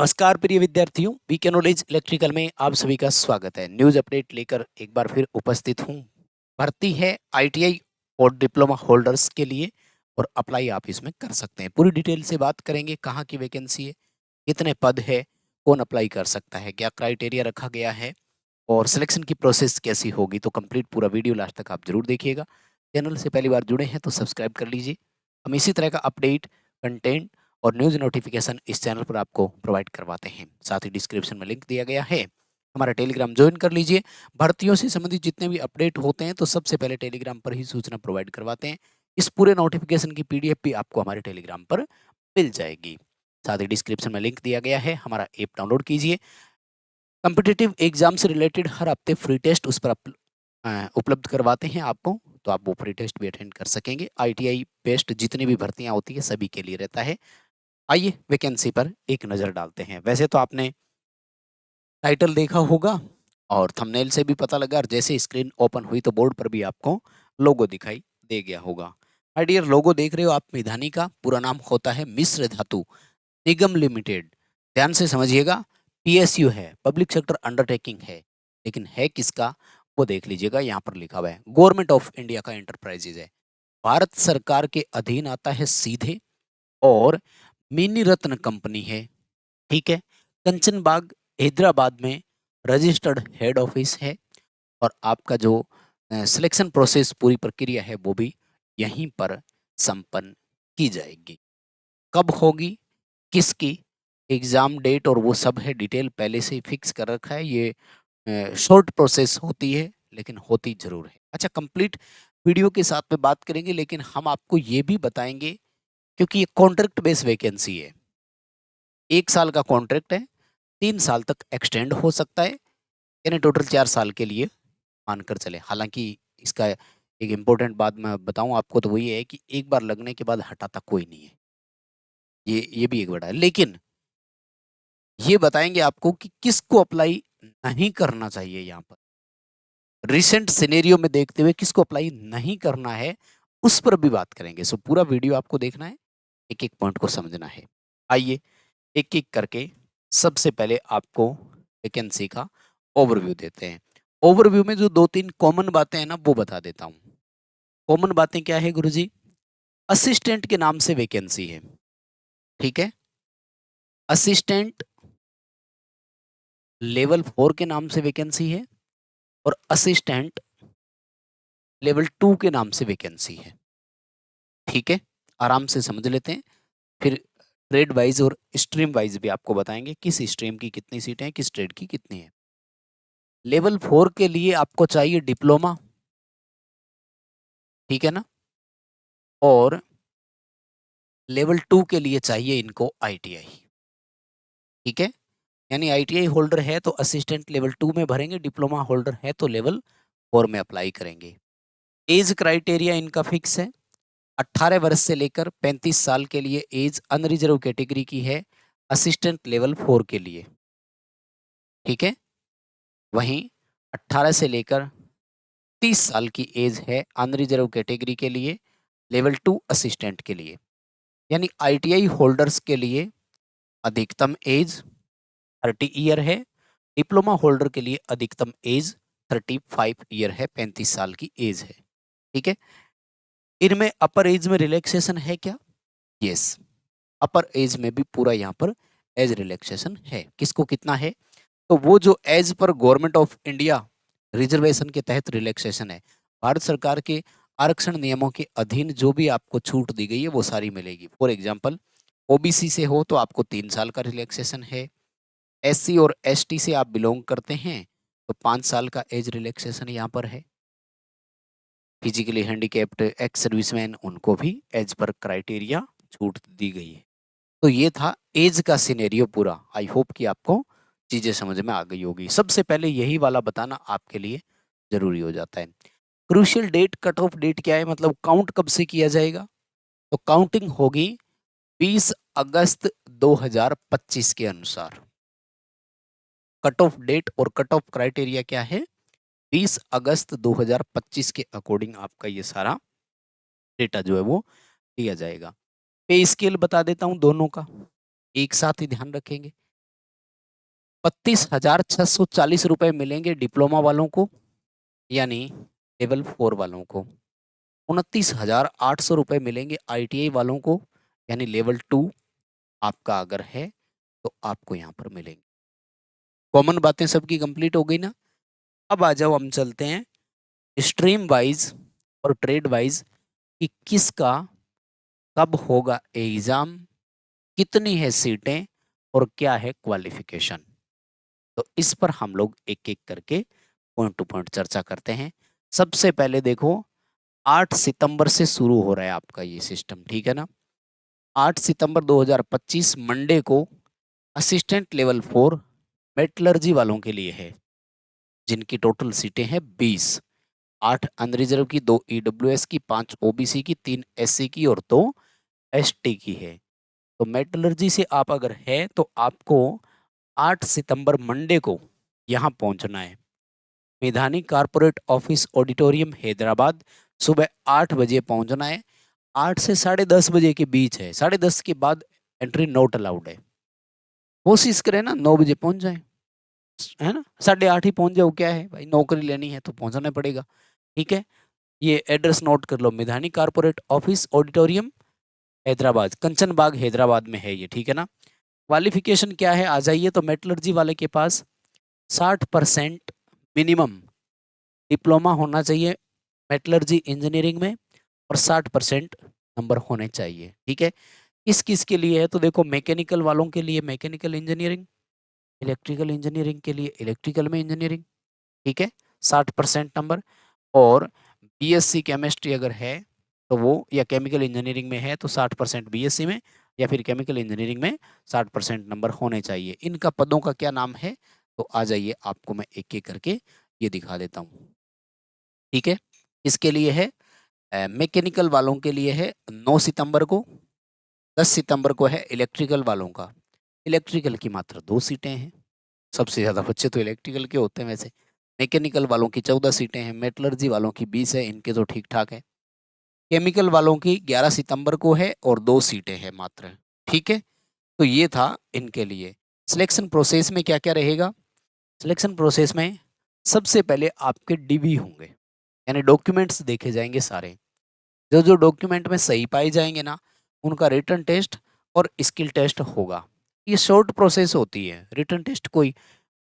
नमस्कार प्रिय विद्यार्थियों, वीके नॉलेज इलेक्ट्रिकल में आप सभी का स्वागत है। न्यूज अपडेट लेकर एक बार फिर उपस्थित हूँ। भर्ती है आईटीआई और डिप्लोमा होल्डर्स के लिए और अप्लाई आप इसमें कर सकते हैं। पूरी डिटेल से बात करेंगे, कहाँ की वैकेंसी है, कितने पद है, कौन अप्लाई कर सकता है, क्या क्राइटेरिया रखा गया है और सिलेक्शन की प्रोसेस कैसी होगी। तो कंप्लीट पूरा वीडियो लास्ट तक आप जरूर देखिएगा। चैनल से पहली बार जुड़े हैं तो सब्सक्राइब कर लीजिए। हम इसी तरह का अपडेट, कंटेंट और न्यूज़ नोटिफिकेशन इस चैनल पर आपको प्रोवाइड करवाते हैं। साथ ही डिस्क्रिप्शन में लिंक दिया गया है, हमारा टेलीग्राम ज्वाइन कर लीजिए। भर्तियों से संबंधित जितने भी अपडेट होते हैं तो सबसे पहले टेलीग्राम पर ही सूचना प्रोवाइड करवाते हैं। इस पूरे नोटिफिकेशन की पीडीएफ भी आपको हमारे टेलीग्राम पर मिल जाएगी। साथ ही डिस्क्रिप्शन में लिंक दिया गया है, हमारा ऐप डाउनलोड कीजिए। कॉम्पिटिटिव एग्जाम से रिलेटेड हर हफ्ते फ्री टेस्ट उस पर उपलब्ध करवाते हैं आपको, तो आप वो फ्री टेस्ट भी अटेंड कर सकेंगे। आईटीआई बेस्ड जितनी भी भर्तियां होती है सभी के लिए रहता है। आइए वैकेंसी पर एक नज़र डालते हैं। वैसे तो आपने टाइटल देखा होगा और थंबनेल से भी पता लगा, और जैसे स्क्रीन ओपन हुई तो बोर्ड पर भी आपको लोगो दिखाई दे गया होगा। माय डियर, लोगो देख रहे हो आप, मिधानी का पूरा नाम होता है मिश्र धातु निगम लिमिटेड। ध्यान से समझिएगा, पीएसयू है, पब्लिक सेक्टर अंडरटेकिंग है, लेकिन है किसका वो देख लीजिएगा। यहाँ पर लिखा हुआ है गवर्नमेंट ऑफ इंडिया का एंटरप्राइजेज है, भारत सरकार के अधीन आता है सीधे, और मिनी रत्न कंपनी है। ठीक है, कंचन बाग हैदराबाद में रजिस्टर्ड हेड ऑफिस है, और आपका जो सिलेक्शन प्रोसेस पूरी प्रक्रिया है वो भी यहीं पर संपन्न की जाएगी। कब होगी, किसकी, एग्जाम डेट और वो सब है, डिटेल पहले से ही फिक्स कर रखा है। ये शॉर्ट प्रोसेस होती है लेकिन होती जरूर है। अच्छा, कंप्लीट वीडियो के साथ में बात करेंगे, लेकिन हम आपको ये भी बताएंगे, क्योंकि ये कॉन्ट्रैक्ट बेस्ड वैकेंसी है। 1 साल का कॉन्ट्रैक्ट है, 3 साल तक एक्सटेंड हो सकता है, यानी टोटल 4 साल के लिए मानकर चले। हालांकि इसका एक इम्पोर्टेंट बात मैं बताऊं आपको, तो वो ये है कि एक बार लगने के बाद हटाता कोई नहीं है। ये भी एक बड़ा है, लेकिन ये बताएंगे आपको कि किसको अप्लाई नहीं करना चाहिए। यहाँ पर रिसेंट सिनेरियो में देखते हुए किसको अप्लाई नहीं करना है, उस पर भी बात करेंगे। सो पूरा वीडियो आपको देखना है, एक एक पॉइंट को समझना है। आइए एक एक करके सबसे पहले आपको वैकेंसी का ओवरव्यू देते हैं। ओवरव्यू में जो 2-3 कॉमन बातें हैं ना, वो बता देता हूँ। कॉमन बातें क्या है गुरुजी? असिस्टेंट के नाम से वैकेंसी है। ठीक है, असिस्टेंट लेवल 4 के नाम से वैकेंसी है, और असिस्टेंट लेवल 2 के नाम से वैकेंसी है। ठीक है, आराम से समझ लेते हैं, फिर ट्रेड वाइज और स्ट्रीम वाइज भी आपको बताएंगे किस स्ट्रीम की कितनी सीटें हैं, किस ट्रेड की कितनी है। लेवल 4 के लिए आपको चाहिए डिप्लोमा, ठीक है ना, और लेवल 2 के लिए चाहिए इनको आईटीआई। ठीक है, यानी आईटीआई होल्डर है तो असिस्टेंट लेवल 2 में भरेंगे, डिप्लोमा होल्डर है तो लेवल 4 में अप्लाई करेंगे। एज क्राइटेरिया इनका फिक्स है, 18 वर्ष से लेकर 35 साल के लिए एज अनरिजर्व कैटेगरी की है असिस्टेंट लेवल 4 के लिए। ठीक है, वहीं 18 से लेकर 30 साल की एज है अनरिजर्व कैटेगरी के लिए लेवल 2 असिस्टेंट के लिए। यानी आईटीआई होल्डर्स के लिए अधिकतम एज 30 ईयर है, डिप्लोमा होल्डर के लिए अधिकतम एज 35 ईयर है, 35 साल की एज है। ठीक है, इनमें अपर एज में रिलैक्सेशन है क्या? यस, अपर एज में भी पूरा यहाँ पर एज रिलैक्सेशन है। किसको कितना है? तो वो जो as per government of India reservation के तहत रिलैक्सेशन है, भारत सरकार के आरक्षण नियमों के अधीन जो भी आपको छूट दी गई है वो सारी मिलेगी। फॉर एग्जाम्पल, ओबीसी से हो तो आपको 3 साल का रिलैक्सेशन है, एससी और एसटी से आप बिलोंग करते हैं तो 5 साल का एज रिलैक्सेशन यहाँ पर है। फिजिकली हैंडीकैप्ड एक्स सर्विसमैन, उनको भी एज पर क्राइटेरिया छूट दी गई है। तो ये था एज का सिनेरियो पूरा। आई होप कि आपको चीजें समझ में आ गई होगी। सबसे पहले यही वाला बताना आपके लिए जरूरी हो जाता है। Crucial date, cut off date क्या है, मतलब काउंट कब से किया जाएगा? तो काउंटिंग होगी 20 अगस्त 2025 के अनुसार। कट ऑफ डेट और कट ऑफ क्राइटेरिया क्या है? 20 अगस्त 2025 के अकॉर्डिंग आपका ये सारा डेटा जो है वो दिया जाएगा। पे स्केल बता देता हूं दोनों का, एक साथ ही ध्यान रखेंगे। 32,640 रुपये मिलेंगे डिप्लोमा वालों को, यानी लेवल 4 वालों को। 29,800 रुपये मिलेंगे ITI वालों को, यानी लेवल 2 आपका अगर है तो आपको यहाँ पर मिलेंगे। कॉमन बातें सबकी कंप्लीट हो गई ना। अब आ जाओ, हम चलते हैं स्ट्रीम वाइज और ट्रेड वाइज कि किसका कब होगा एग्जाम, कितनी है सीटें और क्या है क्वालिफिकेशन। तो इस पर हम लोग एक एक करके पॉइंट टू पॉइंट चर्चा करते हैं। सबसे पहले देखो, 8 सितंबर से शुरू हो रहा है आपका ये सिस्टम, ठीक है ना। 8 सितंबर 2025 मंडे को असिस्टेंट लेवल 4 मेटलर्जी वालों के लिए है, जिनकी टोटल सीटें हैं 20। 8 अनरिजर्व की, 2 EWS की, 5 OBC की, 3 SC की और 2 ST की है। तो मेटलर्जी से आप अगर है तो आपको 8 सितंबर मंडे को यहाँ पहुँचना है। मैदानी कारपोरेट ऑफिस ऑडिटोरियम हैदराबाद, सुबह 8 बजे पहुँचना है। 8 से 10:30 बजे के बीच है, 10:30 के बाद एंट्री नॉट अलाउड है। कोशिश करें ना 9 बजे पहुँच जाए, है ना। 8:30 ही पहुँच जाओ, क्या है भाई, नौकरी लेनी है तो पहुँचना पड़ेगा, ठीक है। ये एड्रेस नोट कर लो, मैदानी कारपोरेट ऑफिस ऑडिटोरियम हैदराबाद, कंचन बाग हैदराबाद में है ये, ठीक है ना। क्वालिफिकेशन क्या है, आ जाइए। तो मेटलर्जी वाले के पास 60% मिनिमम डिप्लोमा होना चाहिए मेटलर्जी इंजीनियरिंग में, और 60% नंबर होने चाहिए, ठीक है। किस किस के लिए है, तो देखो मैकेनिकल वालों के लिए मैकेनिकल इंजीनियरिंग, इलेक्ट्रिकल इंजीनियरिंग के लिए इलेक्ट्रिकल में इंजीनियरिंग, ठीक है, 60% नंबर। और BSc केमिस्ट्री अगर है तो वो, या केमिकल इंजीनियरिंग में है तो 60% BSc में, या फिर केमिकल इंजीनियरिंग में 60% नंबर होने चाहिए। इनका पदों का क्या नाम है, तो आ जाइए, आपको मैं एक एक करके ये दिखा देता हूँ, ठीक है। इसके लिए है मैकेनिकल वालों के लिए है 9 सितंबर को। 10 सितंबर को है इलेक्ट्रिकल वालों का। इलेक्ट्रिकल की मात्र 2 सीटें हैं, सबसे ज़्यादा बच्चे तो इलेक्ट्रिकल के होते हैं वैसे। मैकेनिकल वालों की 14 सीटें हैं, मेटलर्जी वालों की 20 है, इनके तो ठीक ठाक है। केमिकल वालों की 11 सितंबर को है और 2 सीटें हैं मात्र, ठीक है। तो ये था इनके लिए। सिलेक्शन प्रोसेस में क्या क्या रहेगा, सिलेक्शन प्रोसेस में सबसे पहले आपके DB होंगे, यानी डॉक्यूमेंट्स देखे जाएंगे सारे। जो जो डॉक्यूमेंट में सही पाए जाएंगे ना, उनका रिटन टेस्ट और स्किल टेस्ट होगा। ये शॉर्ट प्रोसेस होती है। रिटन टेस्ट कोई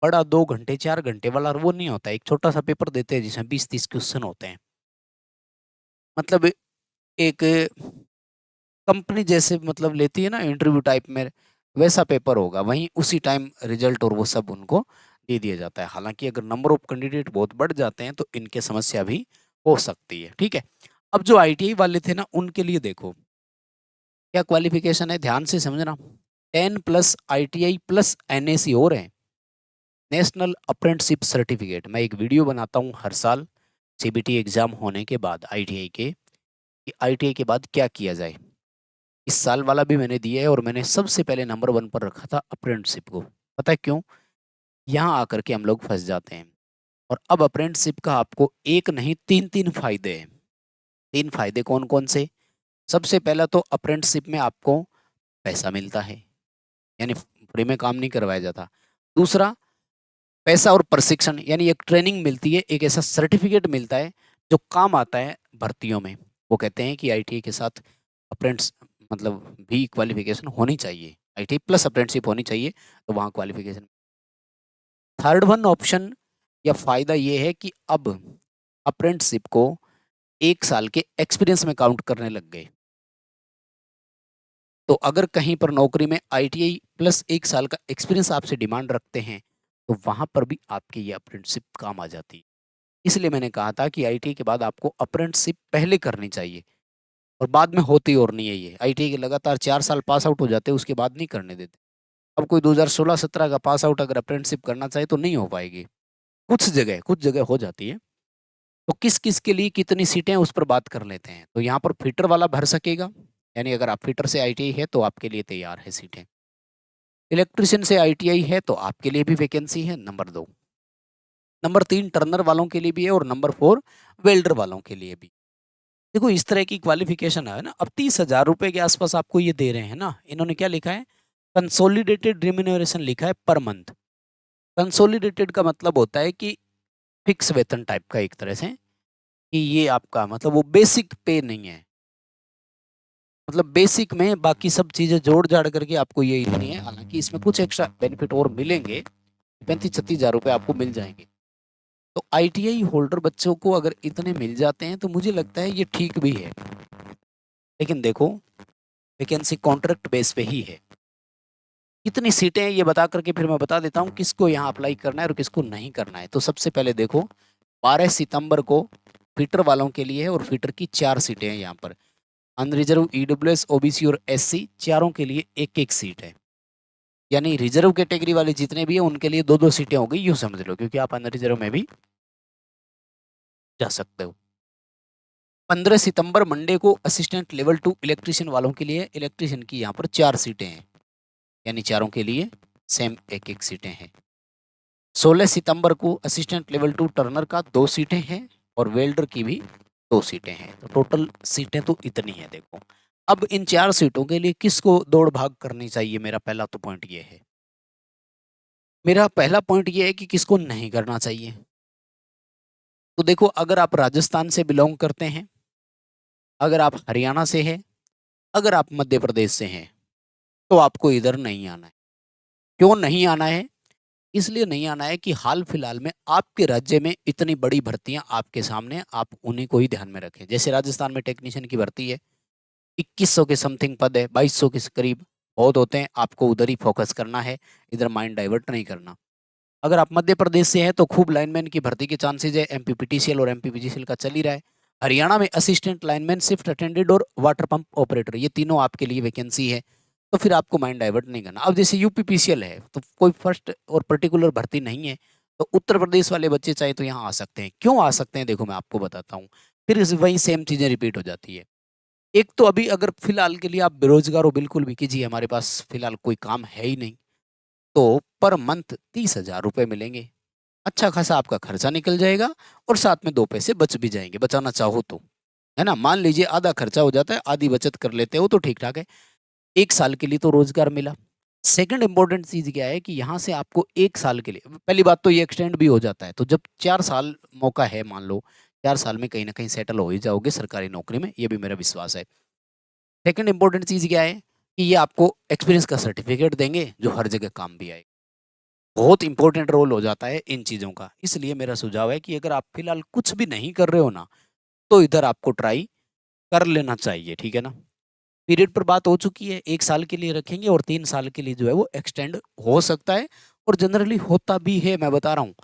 बड़ा 2 घंटे 4 घंटे वाला वो नहीं होता है। एक छोटा सा पेपर देते हैं जिसमें 20-30 क्वेश्चन होते हैं। मतलब एक कंपनी जैसे मतलब लेती है ना इंटरव्यू टाइप में, वैसा पेपर होगा। वहीं उसी टाइम रिजल्ट और वो सब उनको दे दिया जाता है। हालांकि अगर नंबर ऑफ कैंडिडेट बहुत बढ़ जाते हैं तो इनके समस्या भी हो सकती है, ठीक है। अब जो ITI वाले थे ना, उनके लिए देखो क्या क्वालिफिकेशन है, ध्यान से समझना। 10 प्लस ITI प्लस NAC और है, नेशनल अप्रेंटिसशिप सर्टिफिकेट। मैं एक वीडियो बनाता हूँ हर साल CBT एग्जाम होने के बाद ITI के, कि ITI के बाद क्या किया जाए। इस साल वाला भी मैंने दिया है और मैंने सबसे पहले नंबर 1 पर रखा था अप्रेंटिसशिप को। पता है क्यों? यहाँ आकर के हम लोग फंस जाते हैं। और अब अप्रेंटिसशिप का आपको एक नहीं 3 फायदे हैं। 3 फायदे कौन कौन से? सबसे पहला तो अप्रेंटिसशिप में आपको पैसा मिलता है, यानी फ्री में काम नहीं करवाया जाता। दूसरा, पैसा और प्रशिक्षण, यानी एक ट्रेनिंग मिलती है, एक ऐसा सर्टिफिकेट मिलता है जो काम आता है भर्तियों में। वो कहते हैं कि ITI के साथ अप्रेंटिस मतलब भी क्वालिफिकेशन होनी चाहिए, ITI प्लस अप्रेंटिसशिप होनी चाहिए, तो वहाँ क्वालिफिकेशन। थर्ड वन ऑप्शन या फायदा ये है कि अब अप्रेंटिसशिप को 1 साल के एक्सपीरियंस में काउंट करने लग गए। तो अगर कहीं पर नौकरी में ITI प्लस 1 साल का एक्सपीरियंस आपसे डिमांड रखते हैं, तो वहां पर भी आपकी ये अप्रेंटिसशिप काम आ जाती है। इसलिए मैंने कहा था कि ITI के बाद आपको अप्रेंटिसशिप पहले करनी चाहिए, और बाद में होती और नहीं है ये। ITI के लगातार 4 साल पास आउट हो जाते हैं, उसके बाद नहीं करने देते। अब कोई 2016-17 का पास आउट अगर अप्रेंटिसशिप करना चाहे तो नहीं हो पाएगी। कुछ जगह हो जाती है। तो किस किस के लिए कितनी सीटें हैं उस पर बात कर लेते हैं। तो यहाँ पर फिटर वाला भर सकेगा, यानी अगर आप फिटर से ITI है तो आपके लिए तैयार है सीटें। इलेक्ट्रिशियन से ITI है तो आपके लिए भी वैकेंसी है, नंबर 2। नंबर 3 टर्नर वालों के लिए भी है, और नंबर 4 वेल्डर वालों के लिए भी। देखो इस तरह की क्वालिफिकेशन है ना। अब 30,000 रुपए के आसपास आपको ये दे रहे हैं ना। इन्होंने क्या लिखा है, कंसोलिडेटेड रिम्यूनरेशन लिखा है पर मंथ। कंसोलिडेटेड का मतलब होता है कि फिक्स वेतन टाइप का, एक तरह से कि ये आपका मतलब वो बेसिक पे नहीं है, मतलब बेसिक में बाकी सब चीजें जोड़ जाड़ करके आपको ये इतनी है। हालांकि इसमें कुछ एक्स्ट्रा बेनिफिट और मिलेंगे, 35-36 हजार रुपए आपको मिल जाएंगे। तो आईटीआई होल्डर बच्चों को अगर इतने मिल जाते हैं तो मुझे लगता है ये ठीक भी है। लेकिन देखो, वैकेंसी कॉन्ट्रैक्ट बेस पे ही है। कितनी सीटें हैं ये बता करके फिर मैं बता देता हूँ किसको यहाँ अप्लाई करना है और किसको नहीं करना है। तो सबसे पहले देखो, 12 सितंबर को फीटर वालों के लिए है और फीटर की 4 सीटें हैं यहाँ पर। अनरिजर्व, ईडब्ल्यूएस, ओबीसी और एससी चारों के लिए एक एक सीट है। यानी रिजर्व कैटेगरी वाले जितने भी हैं उनके लिए 2-2 सीटें हो गई, यूं समझ लो, क्योंकि आप अनरिजर्व में भी जा सकते हो। 15 सितंबर मंडे को असिस्टेंट लेवल 2 इलेक्ट्रिशियन वालों के लिए, इलेक्ट्रिशियन की यहाँ पर 4 सीटें हैं, यानी चारों के लिए सेम एक एक सीटें हैं। 16 सितंबर को असिस्टेंट लेवल 2 टर्नर का 2 सीटें हैं और वेल्डर की भी 2 सीटें हैं। तो टोटल सीटें तो इतनी है। देखो, अब इन 4 सीटों के लिए किसको दौड़ भाग करनी चाहिए, मेरा पहला तो पॉइंट ये है। मेरा पहला पॉइंट ये है कि किसको नहीं करना चाहिए। तो देखो, अगर आप राजस्थान से बिलोंग करते हैं, अगर आप हरियाणा से हैं, अगर आप मध्य प्रदेश से हैं, तो आपको इधर नहीं आना है। क्यों नहीं आना है? इसलिए नहीं आना है कि हाल फिलहाल में आपके राज्य में इतनी बड़ी भर्तियां आपके सामने, आप उन्हीं को ही ध्यान में रखें। जैसे राजस्थान में टेक्नीशियन की भर्ती है, 2100 के समथिंग पद है, 2200 के करीब बहुत होते हैं। आपको उधर ही फोकस करना है, इधर माइंड डाइवर्ट नहीं करना। अगर आप मध्य प्रदेश से हैं तो खूब लाइनमैन की भर्ती के चांसेज है, एमपीपीटीसीएल और एमपीपीजीसीएल का चल ही रहा है। हरियाणा में असिस्टेंट लाइनमैन, शिफ्ट अटेंडेंट और वाटर पंप ऑपरेटर, ये तीनों आपके लिए वैकेंसी है। तो फिर आपको माइंड डाइवर्ट नहीं करना। अब जैसे यूपीपीसीएल है तो कोई फर्स्ट और पर्टिकुलर भर्ती नहीं है, तो उत्तर प्रदेश वाले बच्चे चाहे तो यहाँ आ सकते हैं। क्यों आ सकते हैं, देखो मैं आपको बताता हूँ, फिर वही सेम चीजें रिपीट हो जाती है। एक तो अभी अगर फिलहाल के लिए आप बेरोजगार हो, बिल्कुल भी कीजिए, हमारे पास फिलहाल कोई काम है ही नहीं, तो पर मंथ 30,000 रुपए मिलेंगे। अच्छा खासा आपका खर्चा निकल जाएगा और साथ में 2 पैसे बच भी जाएंगे, बचाना चाहो तो, है ना। मान लीजिए आधा खर्चा हो जाता है, आधी बचत कर लेते हो, तो ठीक ठाक है। 1 साल के लिए तो रोजगार मिला। सेकंड इंपॉर्टेंट चीज क्या है कि यहाँ से आपको 1 साल के लिए, पहली बात तो ये एक्सटेंड भी हो जाता है, तो जब 4 साल मौका है, मान लो 4 साल में कहीं ना कहीं सेटल हो ही जाओगे सरकारी नौकरी में, ये भी मेरा विश्वास है। सेकंड इंपॉर्टेंट चीज क्या है कि ये आपको एक्सपीरियंस का सर्टिफिकेट देंगे जो हर जगह काम भी आएगा। बहुत इंपॉर्टेंट रोल हो जाता है इन चीज़ों का। इसलिए मेरा सुझाव है कि अगर आप फिलहाल कुछ भी नहीं कर रहे हो ना, तो इधर आपको ट्राई कर लेना चाहिए, ठीक है ना। पीरियड पर बात हो चुकी है, 1 साल के लिए रखेंगे और 3 साल के लिए जो है वो एक्सटेंड हो सकता है, और जनरली होता भी है। मैं बता रहा हूँ,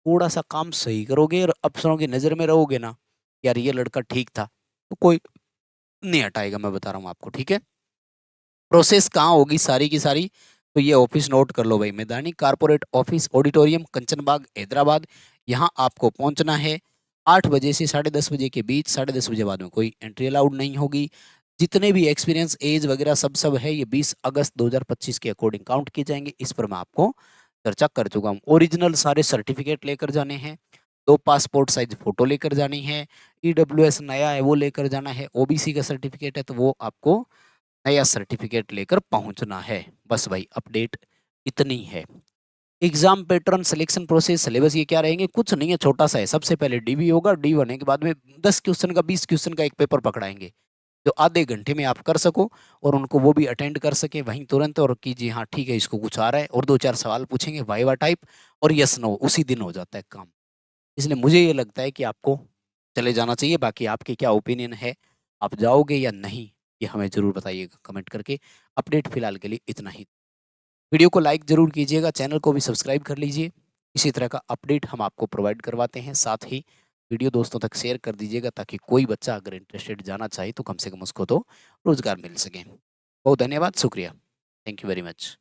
थोड़ा सा काम सही करोगे और अफसरों की नज़र में रहोगे ना, यार ये लड़का ठीक था, तो कोई नहीं हटाएगा, मैं बता रहा हूँ आपको, ठीक है। प्रोसेस कहाँ होगी सारी की सारी, तो ये ऑफिस नोट कर लो भाई, मैदानी corporate office, auditorium, Kanchanbagh, Hyderabad. यहाँ आपको पहुँचना है 8 बजे से 10:30 बजे के बीच। 10:30 बजे बाद में कोई एंट्री अलाउड नहीं होगी। जितने भी एक्सपीरियंस, एज वगैरह सब है, ये 20 अगस्त 2025 के अकॉर्डिंग काउंट किए जाएंगे। इस पर मैं आपको चर्चा कर चुका हूँ। ओरिजिनल सारे सर्टिफिकेट लेकर जाने हैं, 2 पासपोर्ट साइज फोटो लेकर जानी है, ईडब्ल्यूएस नया है वो लेकर जाना है, ओबीसी का सर्टिफिकेट है तो वो आपको नया सर्टिफिकेट लेकर पहुंचना है। बस भाई अपडेट इतनी है। Exam pattern, selection process, syllabus ये क्या रहेंगे, कुछ नहीं है, छोटा सा है। सबसे पहले डीबी होगा, डी होने के बाद में 10 क्वेश्चन का, 20 क्वेश्चन का एक पेपर पकड़ाएंगे, जो आधे घंटे में आप कर सको और उनको वो भी अटेंड कर सके वहीं तुरंत, और कीजिए हाँ ठीक है इसको कुछ आ रहा है, और 2-4 सवाल पूछेंगे वाइवा टाइप, और यस नो उसी दिन हो जाता है काम। इसलिए मुझे ये लगता है कि आपको चले जाना चाहिए। बाकी आपके क्या ओपिनियन है, आप जाओगे या नहीं, ये हमें ज़रूर बताइएगा कमेंट करके। अपडेट फिलहाल के लिए इतना ही। वीडियो को लाइक ज़रूर कीजिएगा, चैनल को भी सब्सक्राइब कर लीजिए। इसी तरह का अपडेट हम आपको प्रोवाइड करवाते हैं। साथ ही वीडियो दोस्तों तक शेयर कर दीजिएगा, ताकि कोई बच्चा अगर इंटरेस्टेड जाना चाहे तो कम से कम उसको तो रोज़गार मिल सके। बहुत धन्यवाद, शुक्रिया, थैंक यू वेरी मच।